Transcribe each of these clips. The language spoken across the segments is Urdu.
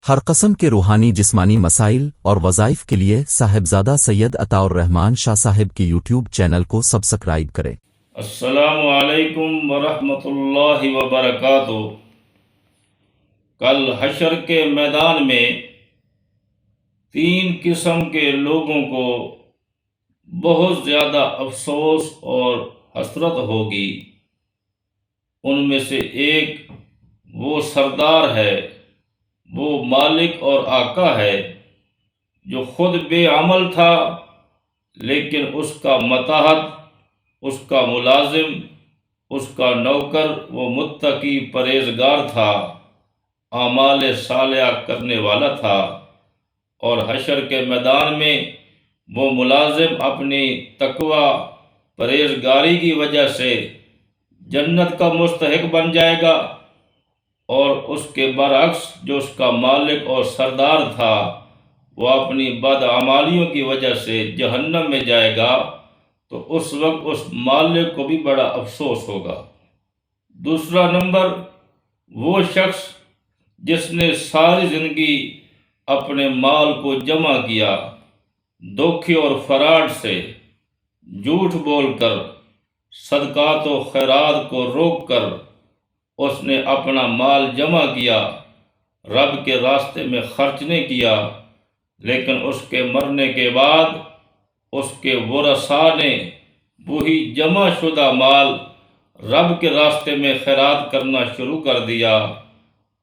ہر قسم کے روحانی جسمانی مسائل اور وظائف کے لیے صاحبزادہ سید عطا الرحمن شاہ صاحب کی یوٹیوب چینل کو سبسکرائب کریں۔ السلام علیکم ورحمۃ اللہ وبرکاتہ۔ کل حشر کے میدان میں 3 قسم کے لوگوں کو بہت زیادہ افسوس اور حسرت ہوگی۔ ان میں سے ایک وہ سردار ہے، وہ مالک اور آقا ہے جو خود بے عمل تھا، لیکن اس کا ماتحت، اس کا ملازم، اس کا نوکر وہ متقی پرہیزگار تھا، اعمال صالحہ کرنے والا تھا، اور حشر کے میدان میں وہ ملازم اپنی تقوی پرہیزگاری کی وجہ سے جنت کا مستحق بن جائے گا، اور اس کے برعکس جو اس کا مالک اور سردار تھا وہ اپنی بدعمالیوں کی وجہ سے جہنم میں جائے گا، تو اس وقت اس مالک کو بھی بڑا افسوس ہوگا۔ دوسرا نمبر وہ شخص جس نے ساری زندگی اپنے مال کو جمع کیا، دھوکے اور فراڈ سے، جھوٹ بول کر، صدقات و خیرات کو روک کر اس نے اپنا مال جمع کیا، رب کے راستے میں خرچ نہیں کیا، لیکن اس کے مرنے کے بعد اس کے ورثاء نے وہی جمع شدہ مال رب کے راستے میں خیرات کرنا شروع کر دیا،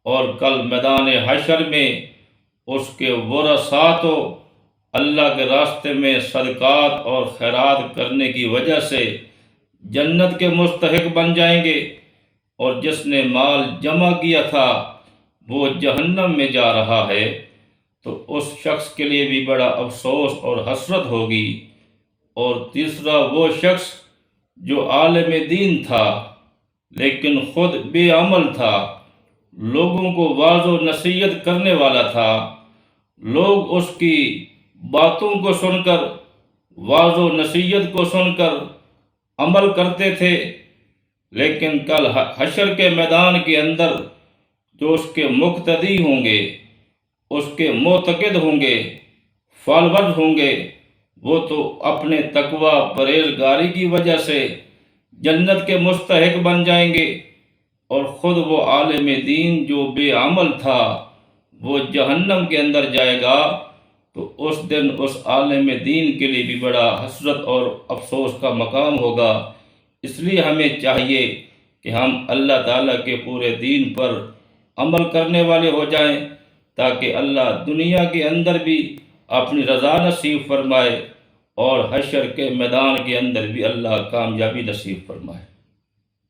اور کل میدان حشر میں اس کے ورثاء تو اللہ کے راستے میں صدقات اور خیرات کرنے کی وجہ سے جنت کے مستحق بن جائیں گے، اور جس نے مال جمع کیا تھا وہ جہنم میں جا رہا ہے، تو اس شخص کے لیے بھی بڑا افسوس اور حسرت ہوگی۔ اور تیسرا وہ شخص جو عالم دین تھا لیکن خود بے عمل تھا، لوگوں کو واعظ و نصیحت کرنے والا تھا، لوگ اس کی باتوں کو سن کر، واعظ و نصیحت کو سن کر عمل کرتے تھے، لیکن کل حشر کے میدان کے اندر جو اس کے مقتدی ہوں گے، اس کے معتقد ہوں گے، فالوور ہوں گے، وہ تو اپنے تقوی پرہیزگاری کی وجہ سے جنت کے مستحق بن جائیں گے، اور خود وہ عالم دین جو بے عمل تھا وہ جہنم کے اندر جائے گا، تو اس دن اس عالم دین کے لیے بھی بڑا حسرت اور افسوس کا مقام ہوگا۔ اس لیے ہمیں چاہیے کہ ہم اللہ تعالیٰ کے پورے دین پر عمل کرنے والے ہو جائیں، تاکہ اللہ دنیا کے اندر بھی اپنی رضا نصیب فرمائے، اور حشر کے میدان کے اندر بھی اللہ کامیابی نصیب فرمائے۔